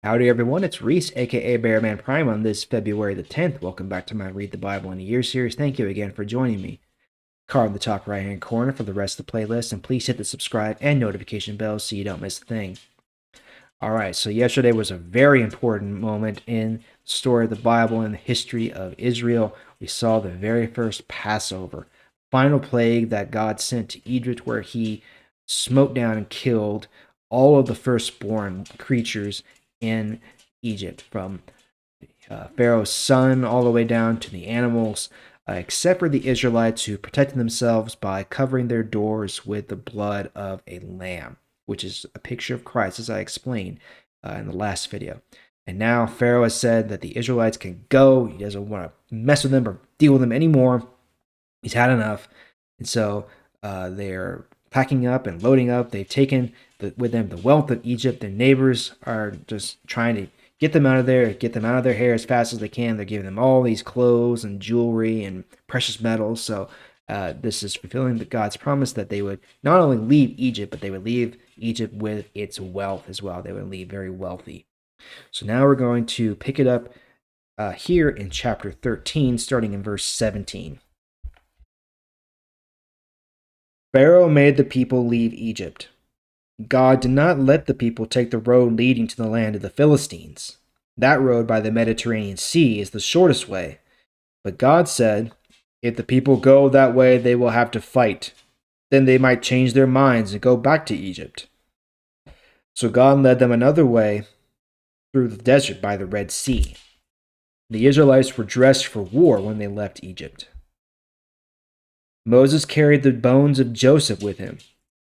Howdy everyone, it's Reese, aka Bearman Prime on this February the 10th. Welcome back to my Read the Bible in a Year series. Thank you again for joining me. Card in the top right hand corner for the rest of the playlist, and please hit the subscribe and notification bell so you don't miss a thing. Alright, so yesterday was a very important moment in the story of the Bible and the history of Israel. We saw the very first Passover, final plague that God sent to Egypt, where he smote down and killed all of the firstborn creatures in Egypt, from Pharaoh's son all the way down to the animals, except for the Israelites, who protected themselves by covering their doors with the blood of a lamb, which is a picture of Christ, as I explained in the last video. And now Pharaoh has said that the Israelites can go. He doesn't want to mess with them or deal with them anymore. He's had enough. And so they're packing up and loading up. They've taken with them the wealth of Egypt. Their neighbors are just trying to get them out of there, get them out of their hair as fast as they can. They're giving them all these clothes and jewelry and precious metals. So this is fulfilling God's promise that they would not only leave Egypt, but they would leave Egypt with its wealth as well. They would leave very wealthy. So now we're going to pick it up here in chapter 13, starting in verse 17. Pharaoh made the people leave Egypt. God did not let the people take the road leading to the land of the Philistines. That road by the Mediterranean Sea is the shortest way. But God said, if the people go that way, they will have to fight. Then they might change their minds and go back to Egypt. So God led them another way through the desert by the Red Sea. The Israelites were dressed for war when they left Egypt. Moses carried the bones of Joseph with him.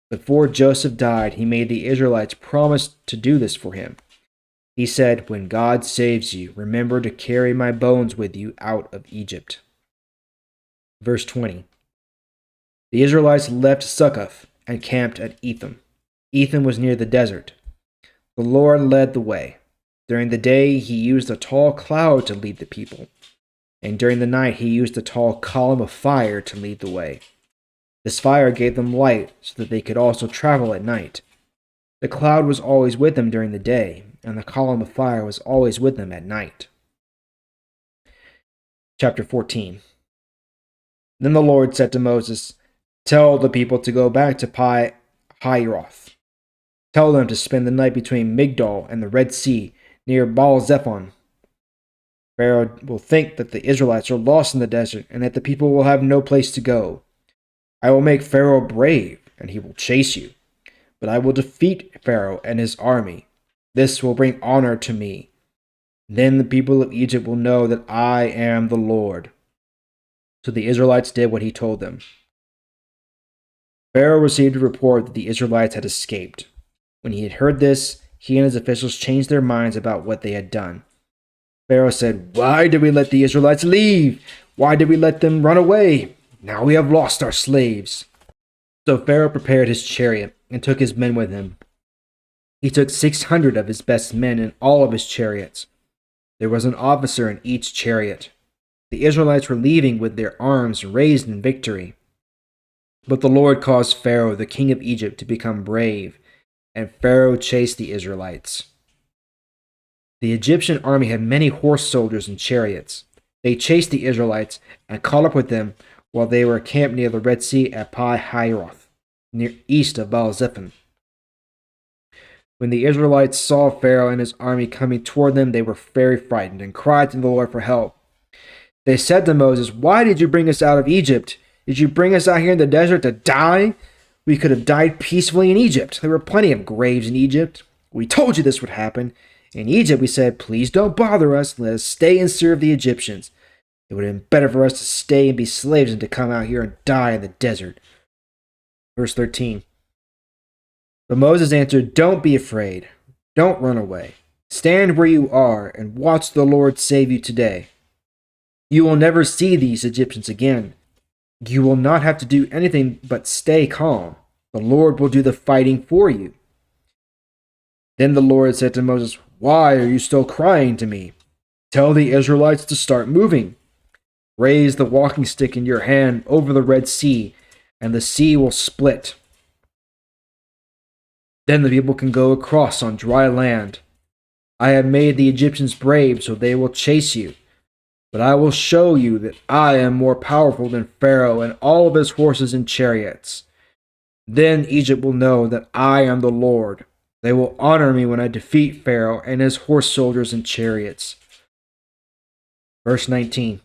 Before Joseph died, he made the Israelites promise to do this for him. He said, when God saves you, remember to carry my bones with you out of Egypt. Verse 20. The Israelites left Succoth and camped at Etham. Etham was near the desert. The Lord led the way. During the day, he used a tall cloud to lead the people, and during the night he used a tall column of fire to lead the way. This fire gave them light so that they could also travel at night. The cloud was always with them during the day, and the column of fire was always with them at night. Chapter 14. Then the Lord said to Moses, tell the people to go back to Pi-Hahiroth. Tell them to spend the night between Migdol and the Red Sea, near Baal-Zephon. Pharaoh will think that the Israelites are lost in the desert and that the people will have no place to go. I will make Pharaoh brave, and he will chase you. But I will defeat Pharaoh and his army. This will bring honor to me. Then the people of Egypt will know that I am the Lord. So the Israelites did what he told them. Pharaoh received a report that the Israelites had escaped. When he had heard this, he and his officials changed their minds about what they had done. Pharaoh said, why did we let the Israelites leave? Why did we let them run away? Now we have lost our slaves. So Pharaoh prepared his chariot and took his men with him. He took 600 of his best men in all of his chariots. There was an officer in each chariot. The Israelites were leaving with their arms raised in victory. But the Lord caused Pharaoh, the king of Egypt, to become brave, and Pharaoh chased the Israelites. The Egyptian army had many horse soldiers and chariots. They chased the Israelites and caught up with them while they were camped near the Red Sea at Pi-Hahiroth, near east of Baal-Zephon. When the Israelites saw Pharaoh and his army coming toward them, they were very frightened and cried to the Lord for help. They said to Moses, why did you bring us out of Egypt? Did you bring us out here in the desert to die? We could have died peacefully in Egypt. There were plenty of graves in Egypt. We told you this would happen. In Egypt, we said, please don't bother us. Let us stay and serve the Egyptians. It would have been better for us to stay and be slaves than to come out here and die in the desert. Verse 13. But Moses answered, don't be afraid. Don't run away. Stand where you are and watch the Lord save you today. You will never see these Egyptians again. You will not have to do anything but stay calm. The Lord will do the fighting for you. Then the Lord said to Moses, why are you still crying to me? Tell the Israelites to start moving. Raise the walking stick in your hand over the Red Sea, and the sea will split. Then the people can go across on dry land. I have made the Egyptians brave, so they will chase you. But I will show you that I am more powerful than Pharaoh and all of his horses and chariots. Then Egypt will know that I am the Lord. They will honor me when I defeat Pharaoh and his horse soldiers and chariots. Verse 19.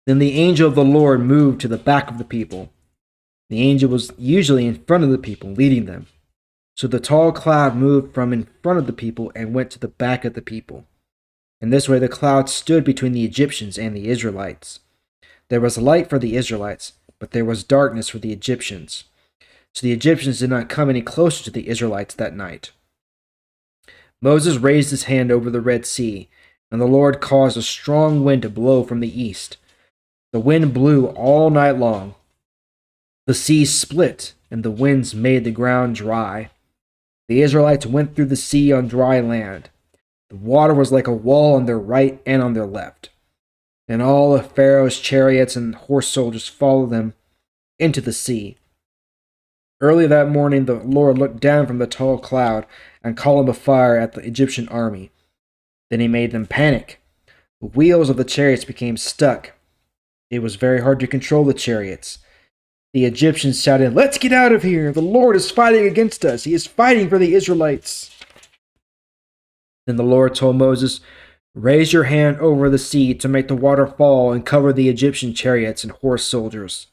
Then the angel of the Lord moved to the back of the people. The angel was usually in front of the people, leading them. So the tall cloud moved from in front of the people and went to the back of the people. In this way, the cloud stood between the Egyptians and the Israelites. There was light for the Israelites, but there was darkness for the Egyptians. So the Egyptians did not come any closer to the Israelites that night. Moses raised his hand over the Red Sea, and the Lord caused a strong wind to blow from the east. The wind blew all night long. The sea split, and the winds made the ground dry. The Israelites went through the sea on dry land. The water was like a wall on their right and on their left. And all of Pharaoh's chariots and horse soldiers followed them into the sea. Early that morning, the Lord looked down from the tall cloud and called a fire at the Egyptian army. Then he made them panic. The wheels of the chariots became stuck. It was very hard to control the chariots. The Egyptians shouted, "Let's get out of here! The Lord is fighting against us! He is fighting for the Israelites!" Then the Lord told Moses, "Raise your hand over the sea to make the water fall and cover the Egyptian chariots and horse soldiers."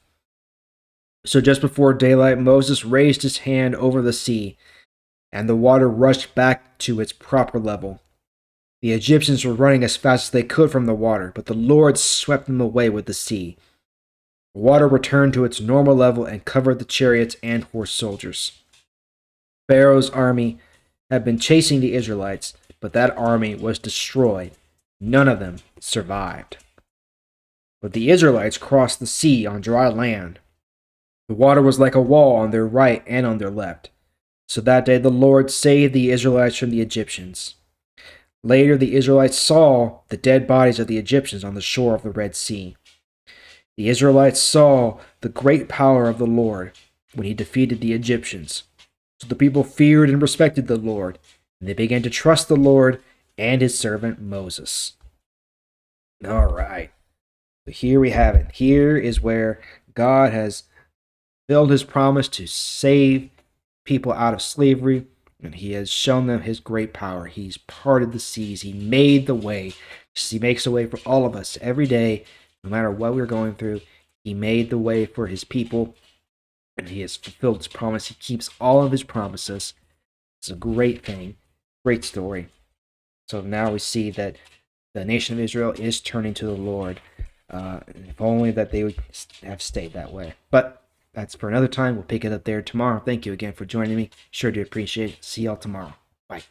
So just before daylight, Moses raised his hand over the sea, and the water rushed back to its proper level. The Egyptians were running as fast as they could from the water, but the Lord swept them away with the sea. The water returned to its normal level and covered the chariots and horse soldiers. Pharaoh's army had been chasing the Israelites, but that army was destroyed. None of them survived. But the Israelites crossed the sea on dry land. The water was like a wall on their right and on their left. So that day the Lord saved the Israelites from the Egyptians. Later, the Israelites saw the dead bodies of the Egyptians on the shore of the Red Sea. The Israelites saw the great power of the Lord when he defeated the Egyptians. So the people feared and respected the Lord, and they began to trust the Lord and his servant Moses. All right. So here we have it. Here is where God has fulfilled his promise to save people out of slavery, and he has shown them his great power. He's parted the seas. He made the way. He makes a way for all of us every day, no matter what we're going through. He made the way for his people, and he has fulfilled his promise. He keeps all of his promises. It's a great thing. Great story. So now we see that the nation of Israel is turning to the Lord. If only that they would have stayed that way. But that's for another time. We'll pick it up there tomorrow. Thank you again for joining me. Sure do appreciate it. See y'all tomorrow. Bye.